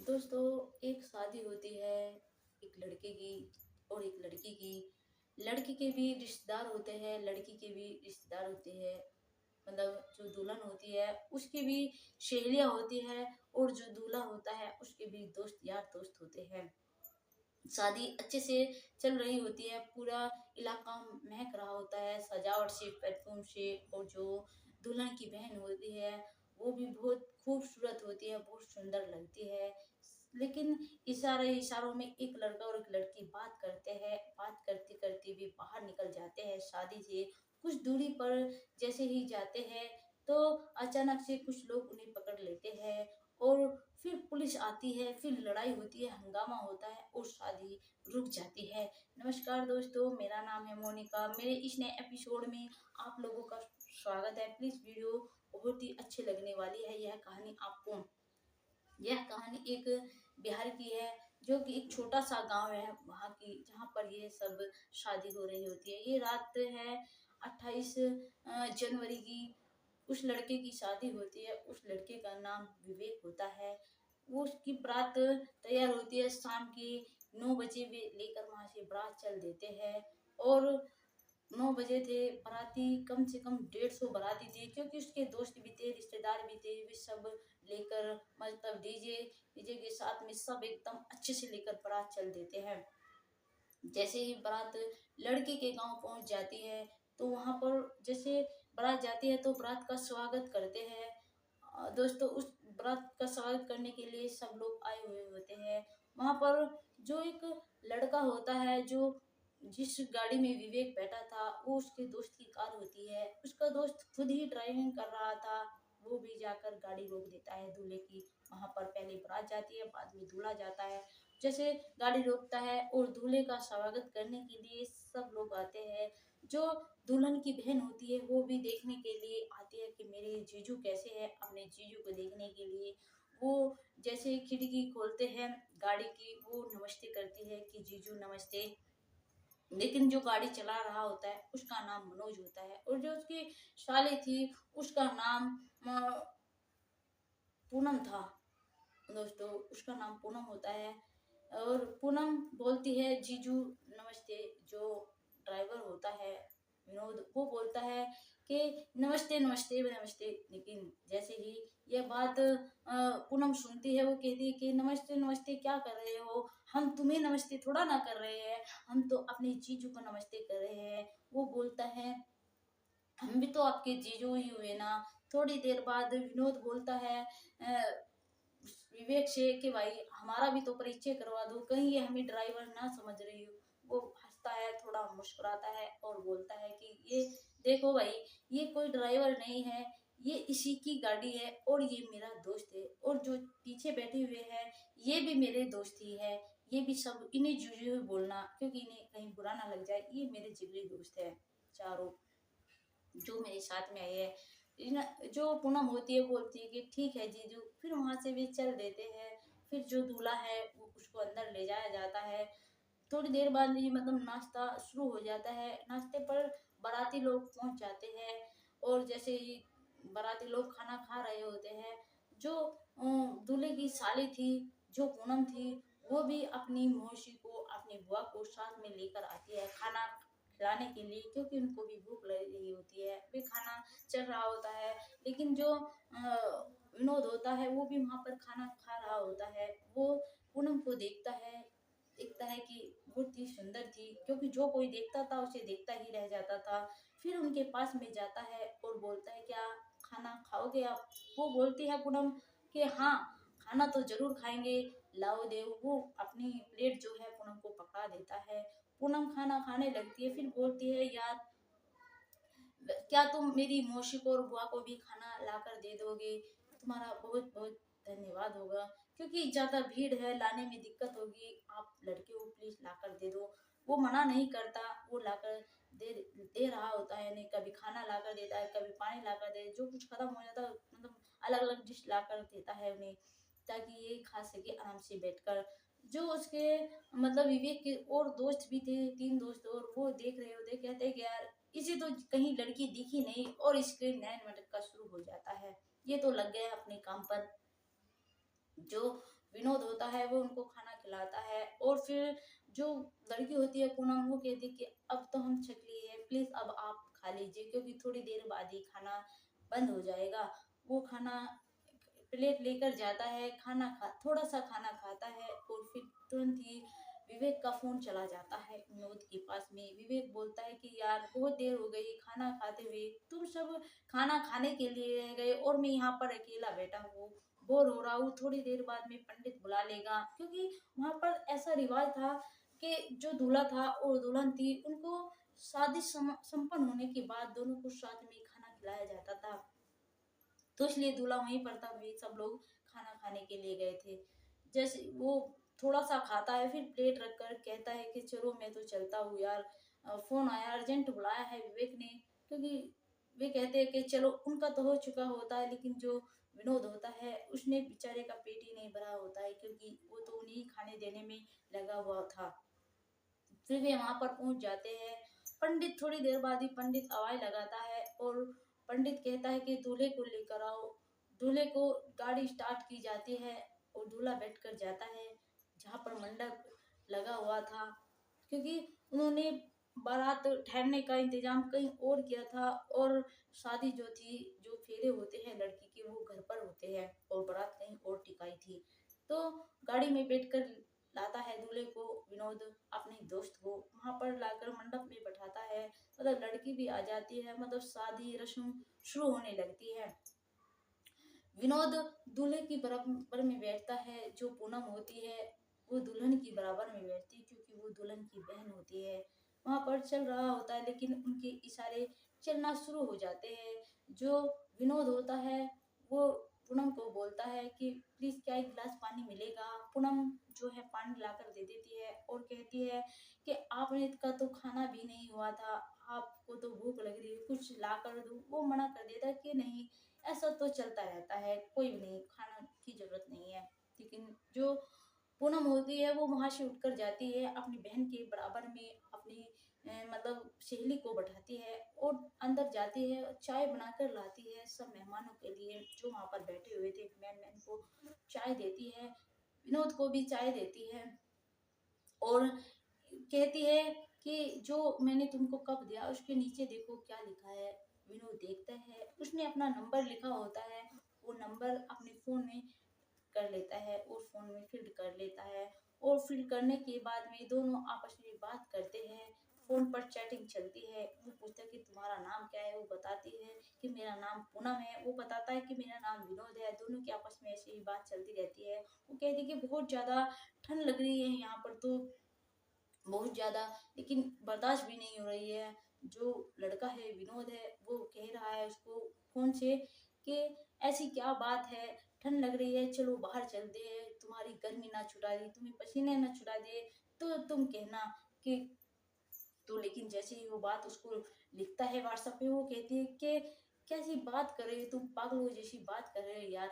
दोस्तों, एक शादी होती है एक लड़के की और एक लड़की की। लड़के के भी रिश्तेदार होते हैं, लड़की के भी रिश्तेदार होते हैं। मतलब जो दुल्हन होती है उसकी भी सहेलियां होती है, और जो दूल्हा होता है उसके भी दोस्त यार दोस्त होते हैं। शादी अच्छे से चल रही होती है, पूरा इलाका महक रहा होता है सजावट से, परफ्यूम से। और जो दुल्हन की बहन होती है वो भी बहुत खूबसूरत होती है, बहुत सुंदर लगती है। लेकिन इशारों में एक लड़का और एक लड़की बात करते हैं। बात करते करते भी बाहर निकल जाते हैं शादी से। कुछ दूरी पर जैसे ही जाते हैं तो अचानक से कुछ लोग उन्हें पकड़ लेते हैं, और फिर पुलिस आती है, फिर लड़ाई होती है, हंगामा होता है और शादी रुक जाती है। नमस्कार दोस्तों, मेरा नाम है मोनिका। मेरे इस नए एपिसोड में आप लोगों का स्वागत है। प्लीज वीडियो बहुत ही अच्छी लगने वाली है। यह कहानी आपको, यह कहानी एक बिहार की है, जो कि एक छोटा सा गांव है वहाँ की, जहाँ पर ये सब शादी हो रही होती है। ये रात है 28 जनवरी की। उस लड़के की शादी होती है, उस लड़के का नाम विवेक होता है। वो उसकी बारात तैयार होती है, शाम के 9 बजे वे लेकर वहां से बारात चल देते हैं। और 9 बजे थे, बाराती कम से कम 150 बाराती थे, क्योंकि उसके दोस्त भी थे, रिश्तेदार भी थे। वे सब लेकर, मतलब डीजे डीजे के साथ में सब एकदम अच्छे से लेकर बारात चल देते हैं। जैसे ही बारात लड़के के गांव पहुंच जाती है तो वहां पर जैसे बारात जाती है तो बारात का स्वागत करते हैं। दोस्तों, उस बारात का स्वागत करने के लिए सब लोग आए हुए होते हैं। वहां पर जो एक लड़का होता है, जो जिस गाड़ी में विवेक बैठा था, वो उसके दोस्त की कार होती है। उसका दोस्त खुद ही ड्राइविंग कर रहा था। वो भी जाकर गाड़ी रोक देता है दूल्हे की। वहां पर पहले बारात जाती है, बाद में दूल्हा जाता है। जैसे गाड़ी रोकता है और दूल्हे का स्वागत करने के लिए सब लोग आते हैं। जो दुल्हन की बहन होती है वो भी देखने के लिए आती है कि मेरे जीजू कैसे है। अपने जीजू को देखने के लिए वो जैसे खिड़की खोलते हैं गाड़ी की, वो नमस्ते करती है कि जीजू नमस्ते। लेकिन जो गाड़ी चला रहा होता है उसका नाम मनोज होता है, और जो उसकी साली थी उसका नाम पूनम था। दोस्तों, उसका नाम पूनम होता है। और पूनम बोलती है जीजू नमस्ते। जो ड्राइवर होता है विनोद, वो बोलता है कि नमस्ते नमस्ते नमस्ते। लेकिन जैसे ही यह बात पूनम सुनती है, वो कहती है कि नमस्ते नमस्ते क्या कर रहे हो, हम तुम्हें नमस्ते थोड़ा ना कर रहे हैं, हम तो अपने जीजू को नमस्ते कर रहे हैं। वो बोलता है हम भी तो आपके जीजू ही हुए ना। थोड़ी देर बाद विनोद बोलता है विवेक से कि भाई हमारा भी तो परिचय करवा दो, कहीं ये हमें ड्राइवर ना समझ रही हो। वो हंसता है, थोड़ा मुस्कुराता है और बोलता है कि ये देखो भाई, ये कोई ड्राइवर नहीं है, ये इसी की गाड़ी है और ये मेरा दोस्त है। और जो पीछे बैठे हुए हैं ये भी मेरे दोस्त ही है। ये भी सब इन्हें जुड़े हुए बोलना, क्योंकि इन्हें कहीं बुरा ना लग जाए। ये मेरे जिगरी दोस्त है चारों, जो मेरे साथ में आई है। जो पूनम होती है बोलती है कि ठीक है जीजू। फिर वहां से भी चल देते हैं। फिर जो दूल्हा है वो उसको अंदर ले जाया जाता है। थोड़ी देर बाद ही मतलब नाश्ता शुरू हो जाता है। नाश्ते पर बाराती लोग पहुंच जाते हैं, और जैसे ही बाराती लोग खाना खा रहे होते हैं, जो दूल्हे की साली थी, जो पूनम थी, वो भी अपनी मौसी को, अपनी बुआ को साथ में लेकर आती है खाना खिलाने के लिए, क्योंकि उनको भी भूख लग रही होती है। भी खाना चल रहा होता है, लेकिन जो विनोद होता है वो भी वहां पर खाना खा रहा होता है। वो पूनम को देखता है, देखता है कि बहुत ही सुंदर थी, क्योंकि जो कोई देखता था उसे देखता ही रह जाता था। फिर उनके पास में जाता है और बोलता है क्या खाना खाओगे आप। वो बोलती है पूनम कि हाँ, खाना तो जरूर खाएंगे, लाओ देव। वो अपनी प्लेट जो है पूनम को पकड़ा देता है। पूनम खाना खाने लगती है, फिर बोलती है यार क्या तुम मेरी मौसी को और बुआ को भी खाना लाकर दे दोगे, तुम्हारा बहुत बहुत धन्यवाद होगा, क्योंकि ज्यादा भीड़ है, लाने में दिक्कत होगी, आप लड़के को प्लीज लाकर दे दो। वो मना नहीं करता, वो लाकर दे दे रहा होता है। नहीं, कभी खाना लाकर देता है, कभी पानी लाकर दे, जो कुछ खत्म हो जाता है मतलब अलग अलग डिश लाकर देता है उन्हें, ताकि ये खा सके आराम से बैठकर। जो उसके मतलब विवेक के और दोस्त भी थे, 3 दोस्त, और वो देख रहे होते, कहते हैं कि यार इसे तो कहीं लड़की दिखी नहीं, और इसके नैन मटक का शुरू हो जाता है। ये तो लग गया अपने काम पर। जो विनोद होता है वो उनको खाना खिलाता है। और फिर जो लड़की होती है पूनम, वो कहती है कि अब तो हम थक लिए हैं, प्लीज अब आप खा लीजिए, क्योंकि थोड़ी देर बाद ही खाना बंद हो जाएगा। वो खाना प्लेट लेकर जाता है, खाना खा थोड़ा सा खाना खाता है और फिर तुरंत ही विवेक का फोन चला जाता है विनोद के पास में। विवेक बोलता है कि यार बहुत देर हो गई खाना खाते हुए, तुम सब खाना खाने के लिए रह गए और मैं यहाँ पर अकेला बैठा हूँ, बोर हो रहा हूँ, थोड़ी देर बाद में पंडित बुला लेगा। क्योंकि वहां पर ऐसा रिवाज था कि जो दूल्हा था और दुल्हन थी उनको शादी संपन्न होने के बाद दोनों को साथ में खाना खिलाया जाता था। तो इसलिए दूल्हा वहीं पर था, वे सब लोग खाना खाने के लिए गए थे। जैसे वो थोड़ा सा खाता है, फिर प्लेट रख कर कहता है कि चलो मैं तो चलता हूँ यार, फोन आया, अर्जेंट बुलाया है विवेक ने। क्योंकि वे कहते हैं कि चलो, उनका तो हो चुका होता है, लेकिन जो विनोद होता है उसने बेचारे का पेट ही नहीं भरा होता है, क्योंकि वो तो उन्हें खाने देने में लगा हुआ था। फिर वे वहां पर पहुंच जाते हैं। पंडित थोड़ी देर बाद ही पंडित आवाज लगाता है और पंडित कहता है कि दूल्हे को लेकर आओ। दूल्हे को गाड़ी स्टार्ट की जाती है और दूल्हा बैठकर जाता है जहाँ पर मंडप लगा हुआ था। क्योंकि उन्होंने बारात ठहरने का इंतजाम कहीं और किया था, और शादी जो थी, जो फेरे होते हैं लड़की के, वो घर पर होते हैं और बारात कहीं और टिकाई थी। तो गाड़ी में बैठकर लाता है दूल्हे को विनोद, अपने दोस्त को वहां पर लाकर मंडप में बैठाता है। मतलब लड़की भी आ जाती है, मतलब शादी रस्म शुरू होने लगती है। विनोद दूल्हे की बराबर में बैठता है, जो पूनम होती है वो दुल्हन की बराबर में बैठती है, क्योंकि वो दुल्हन की बहन होती है। वहां पर चल रहा होता है, लेकिन उनके इशारे चलना शुरू हो जाते हैं। जो विनोद होता है वो पूनम को बोलता है कि प्लीज क्या एक गिलास पानी मिलेगा। पूनम जो है पानी लाकर दे देती है और कहती है कि आपने का तो खाना भी नहीं हुआ था, आपको तो भूख लग रही है, कुछ ला कर दो। वो मना कर देता है कि नहीं, ऐसा तो चलता रहता है, कोई भी नहीं, खाना की जरूरत नहीं है। लेकिन जो पूनम होती है वो वहां से उठकर जाती है, अपनी बहन के बराबर में अपनी मतलब सहेली को बैठाती है और अंदर जाती है, चाय बनाकर लाती है सब मेहमानों के लिए जो वहां पर बैठे हुए थे। मैन को चाय देती है, विनोद को भी चाय देती है और कहती है कि जो मैंने तुमको कप दिया उसके नीचे देखो क्या लिखा है। विनोद देखता है, उसने अपना नंबर लिखा होता है। वो नंबर अपने फोन में कर लेता है और फोन में फीड कर लेता है। और फीड करने के बाद में दोनों आपस में बात करते हैं, फोन पर चैटिंग चलती है। वो पूछता है कि तुम्हारा नाम क्या है, वो बताती है कि मेरा नाम पूनम है, वो बताता है कि मेरा नाम विनोद है। दोनों की आपस में ऐसे ही बात चलती रहती है। वो कहती है कि बहुत ज्यादा ठंड लग रही है यहाँ पर तो, बहुत ज्यादा, लेकिन बर्दाश्त भी नहीं हो रही है। जो लड़का है विनोद है वो कह रहा है उसको फोन से कि ऐसी क्या बात है, ठंड लग रही है, चलो बाहर चलते हैं, तुम्हारी गर्मी ना छुड़ा दे, तुम्हें पसीने ना छुड़ा दे तो तुम कहना कि। तो लेकिन जैसे ही वो बात उसको लिखता है व्हाट्सएप पे, वो कहती है कि कैसी बात कर रही हो तुम, पागलों जैसी बात कर रहे हो यार,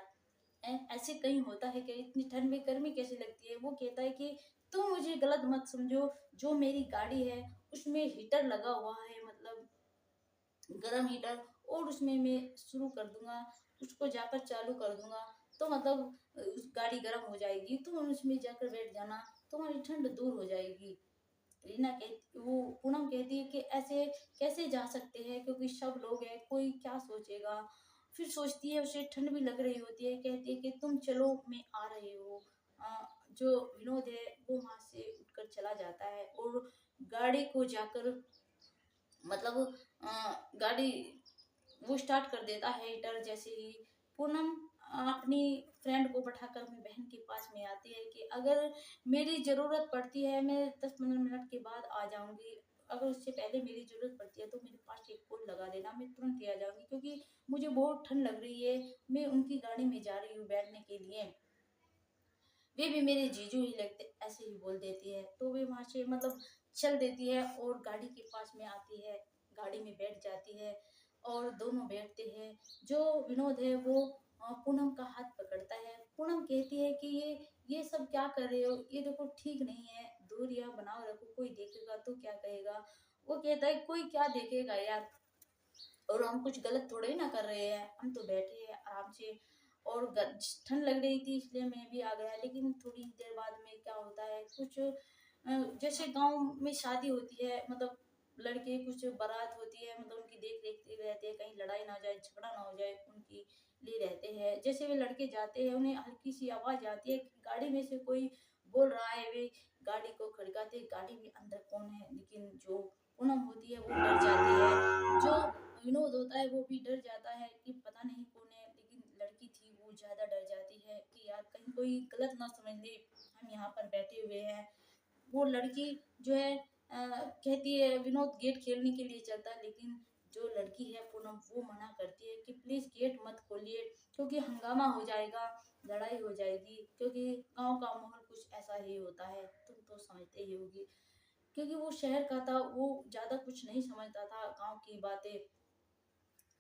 ऐसे कहीं होता है कि इतनी ठंड में गर्मी कैसे लगती है। वो कहता है कि तुम मुझे गलत मत समझो, जो मेरी गाड़ी है उसमें हीटर लगा हुआ है, मतलब गरम हीटर, और उसमें मैं शुरू कर दूंगा, उसको जाकर चालू कर दूंगा, तो मतलब उस गाड़ी गर्म हो जाएगी, तुम उसमें जाकर बैठ जाना, तुम्हारी ठंड दूर हो जाएगी। रीना कहती, वो पूनम कहती है कि ऐसे कैसे जा सकते हैं, क्योंकि सब लोग हैं, कोई क्या सोचेगा। फिर सोचती है, उसे ठंड भी लग रही होती है, कहती है कि तुम चलो मैं आ रही हूँ। जो विनोद है वो वहां से उठकर चला जाता है और गाड़ी को जाकर मतलब गाड़ी वो स्टार्ट कर देता है हीटर जैसे ही। पूनम अपनी फ्रेंड को बैठाकर अपनी बहन के पास में आती है कि अगर मेरी जरूरत पड़ती है मैं 10-15 मिनट के बाद आ जाऊंगी, अगर उससे पहले मेरी जरूरत पड़ती है तो मेरे पास एक कॉल लगा देना, मैं तुरंत ही आ जाऊंगी, क्योंकि मुझे बहुत ठंड लग रही है, मैं उनकी गाड़ी में जा रही हूँ बैठने के लिए, वे भी मेरे जीजू ही लगते, ऐसे ही बोल देती है। तो वे वहां से मतलब चल देती है और गाड़ी के पास में आती है, गाड़ी में बैठ जाती है और दोनों बैठते हैं। जो विनोद है वो पूनम का हाथ पकड़ता है। पूनम कहती है कि ये सब क्या कर रहे हो, ये देखो ठीक नहीं है, दूरियां बनाओ रखो, कोई देखेगा तो क्या कहेगा। वो कहता है कोई क्या देखेगा यार, और हम कुछ गलत थोड़े ही ना कर रहे हैं, हम तो बैठे हैं आराम से, और ठंड लग रही थी इसलिए मैं भी आ गया। लेकिन थोड़ी देर बाद में क्या होता है, कुछ जैसे गांव में शादी होती है, मतलब लड़के कुछ बारात होती है, मतलब उनकी देख रेख रहते हैं, कहीं लड़ाई ना हो जाए, झगड़ा ना हो जाए, उनकी लिए रहते हैं। जैसे वे लड़के जाते हैं, उन्हें हल्की सी आवाज आती है कि गाड़ी में से कोई बोल रहा है, वे गाड़ी को खड़काते, गाड़ी में अंदर कौन है, लेकिन जो पूनम होती है वो डर जाती है, जो विनोद होता है वो भी डर जाता है कि पता नहीं कौन है। लेकिन लड़की थी वो ज्यादा डर जाती है कि यार कहीं कोई गलत ना समझ ले, हम यहाँ पर बैठे हुए हैं। वो लड़की जो है कहती है, विनोद गेट खेलने के लिए चलता है, लेकिन जो लड़की है पूनम वो मना करती है कि प्लीज गेट मत खोलिए, क्योंकि हंगामा हो जाएगा, लड़ाई हो जाएगी, क्योंकि गांव का माहौल कुछ ऐसा ही होता है, तुम तो समझते ही होगी। क्योंकि वो शहर का था, वो ज्यादा कुछ नहीं समझता था गांव की बातें।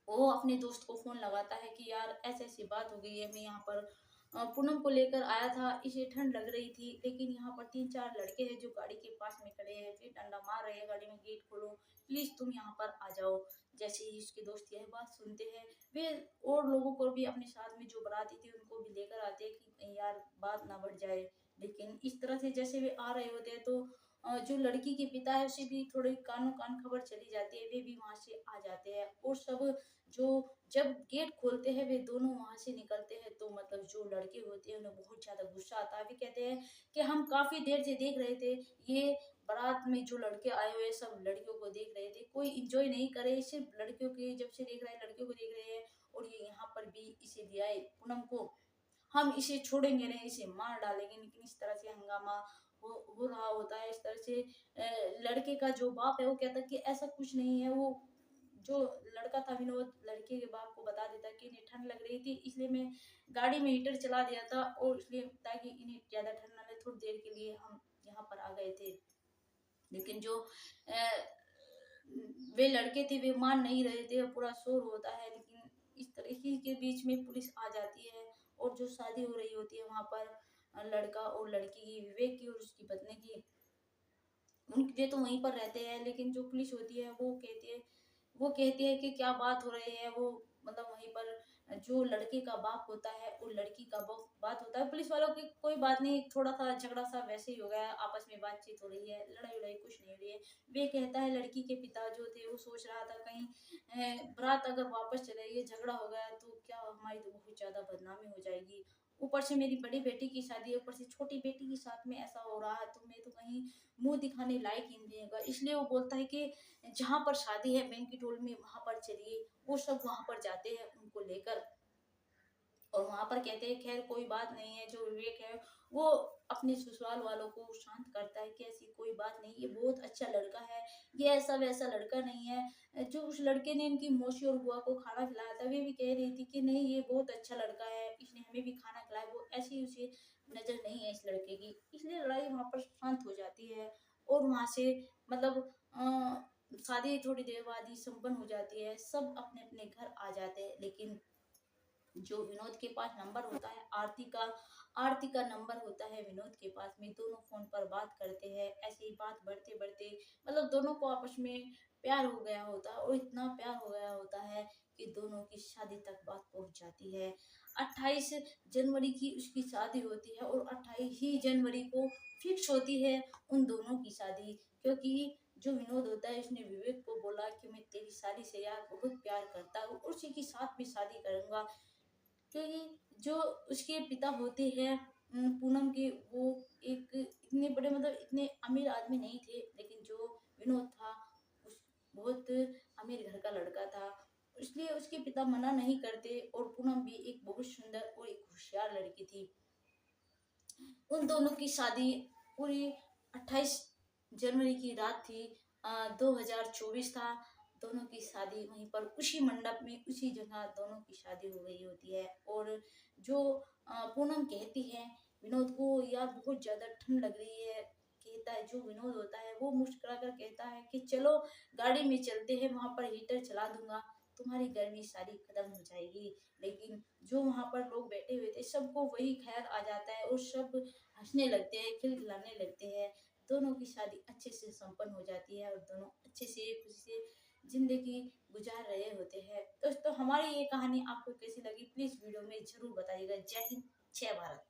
वो अपने दोस्त को फोन लगाता है कि यार ऐसी ऐसी बात हो गई है, मैं यहाँ पर पूनम को लेकर आया था, इसे ठंड लग रही थी, लेकिन यहाँ पर 3-4 लड़के हैं जो गाड़ी के पास में खड़े हैं, फिर डंडा मार रहे हैं गाड़ी में, गेट खोलो प्लीज, तुम यहाँ पर आ जाओ। जैसे ही उसके दोस्त यह बात सुनते हैं, वे और लोगों को भी अपने साथ में जो बराती थे उनको भी लेकर आते हैं कि कहीं यार बात ना बढ़ जाए। लेकिन इस तरह से जैसे वे आ रहे होते हैं, तो जो लड़की के पिता है उसे भी थोड़ी कानो कान खबर चली जाती है, वे भी वहां से आ जाते हैं। और सब जो जब गेट खोलते हैं वे दोनों वहां से निकलते हैं, तो मतलब जो लड़के होते हैं उन्हें बहुत ज्यादा गुस्सा आता है। वे कहते हैं कि हम काफी देर से देख रहे थे, ये बारात में जो लड़के आए हुए सब लड़कियों को देख रहे थे, कोई इंजॉय नहीं करे, सिर्फ लड़कियों के जब से देख रहे हैं लड़कियों को देख रहे हैं, और ये यहाँ पर भी इसे ले आए पूनम को, हम इसे छोड़ेंगे नहीं, इसे मार डालेंगे। लेकिन इस तरह से हंगामा हो रहा होता है। इस तरह से लड़के का जो बाप है वो कहता है कि ऐसा कुछ नहीं है। वो जो लड़का था विनोद लड़के के बाप को बता देता कि इन्हें ठंड लग रही थी, इसलिए मैं गाड़ी में हीटर चला दिया था, और इसलिए ताकि इन्हें ज्यादा ठंड ना लगे, थोड़ी देर के लिए हम यहाँ पर आ गए थे। लेकिन जो वे लड़के थे वे मान नहीं रहे थे, पूरा शोर होता है। लेकिन इस तरह ही के बीच में पुलिस आ जाती है, और जो शादी हो रही होती है वहां पर लड़का और लड़की की, विवेक की और उसकी पत्नी की, उनके तो वहीं पर रहते हैं। लेकिन जो पुलिस होती है वो कहती है कि क्या बात हो रही है। वो मतलब वहीं पर जो लड़के का बाप होता है और लड़की का बात होता है, पुलिस वालों की कोई बात नहीं, थोड़ा सा झगड़ा सा वैसे ही हो गया, आपस में बातचीत हो रही है, लड़ाई वड़ाई कुछ नहीं हो रही है। वे कहता है, लड़की के पिता जो थे वो सोच रहा था कहीं बारात अगर वापस चले, ये झगड़ा हो गया तो क्या हमारी तो बहुत ज्यादा बदनामी हो जाएगी, ऊपर से मेरी बड़ी बेटी की शादी है, ऊपर से छोटी बेटी के साथ में ऐसा हो रहा है, तो मैं तो कहीं मुंह दिखाने लायक ही नहीं रहेगा। इसलिए वो बोलता है कि जहाँ पर शादी है बैंक्वेट हॉल में, वहां पर चलिए। वो सब वहां पर जाते हैं उनको लेकर, और वहां पर कहते हैं खैर कोई बात नहीं है। जो विवेक है वो अपने ससुराल वालों को शांत करता है कि ऐसी कोई बात नहीं, ये बहुत अच्छा लड़का है, ये ऐसा वैसा लड़का नहीं है। जो उस लड़के ने इनकी मौसी और बुआ को खाना खिलाया था, वे भी कह रही थी कि नहीं ये बहुत अच्छा लड़का है, इसने हमें भी खाना खिलाया, वो ऐसी उसे नजर नहीं है इस लड़के की। इसलिए लड़ाई वहां पर शांत हो जाती है, और वहां से मतलब शादी थोड़ी देर बाद ही संपन्न हो जाती है, सब अपने अपने घर आ जाते हैं। लेकिन जो विनोद के पास नंबर होता है आरती का नंबर होता है विनोद के पास में, दोनों फोन पर बात करते हैं। ऐसे ही बात बढ़ते बढ़ते मतलब दोनों को आपस में प्यार हो गया होता है, और इतना प्यार हो गया होता है कि दोनों की शादी तक बात पहुंच जाती है। 28 जनवरी की उसकी शादी होती है, और 28 ही जनवरी को फिक्स होती है उन दोनों की शादी। क्योंकि जो विनोद होता है उसने विवेक को बोला कि मैं तेरी शादी से यार बहुत प्यार करता हूँ, उसी के साथ भी शादी करूंगा। क्योंकि जो उसके पिता होते हैं पूनम के, वो एक इतने बड़े मतलब इतने अमीर आदमी नहीं थे, लेकिन जो विनोद था उस बहुत अमीर घर का लड़का था, इसलिए उसके पिता मना नहीं करते। और पूनम भी एक बहुत सुंदर और एक होशियार लड़की थी। उन दोनों की शादी पूरी 28 जनवरी की रात थी। 2024 था। दोनों की शादी वहीं पर उसी मंडप में उसी जगह दोनों की शादी हो गई होती है। और जो पूनम कहती है विनोद को यार बहुत ज्यादा ठंड लग रही है, कहता है जो विनोद होता है वो मुस्कुरा कर कहता है कि चलो गाड़ी में चलते हैं, वहां पर हीटर चला दूंगा, तुम्हारी गर्मी सारी खत्म हो जाएगी। लेकिन जो वहां पर लोग बैठे हुए थे सबको वही ख्याल आ जाता है, और सब हंसने लगते हैं, खिलखिलाने लगते हैं। दोनों की शादी अच्छे से संपन्न हो जाती है, और दोनों अच्छे से खुशी से जिंदगी गुजार रहे होते हैं। दोस्तों हमारी ये कहानी आपको कैसी लगी प्लीज वीडियो में जरूर बताइएगा। जय हिंद, जय भारत।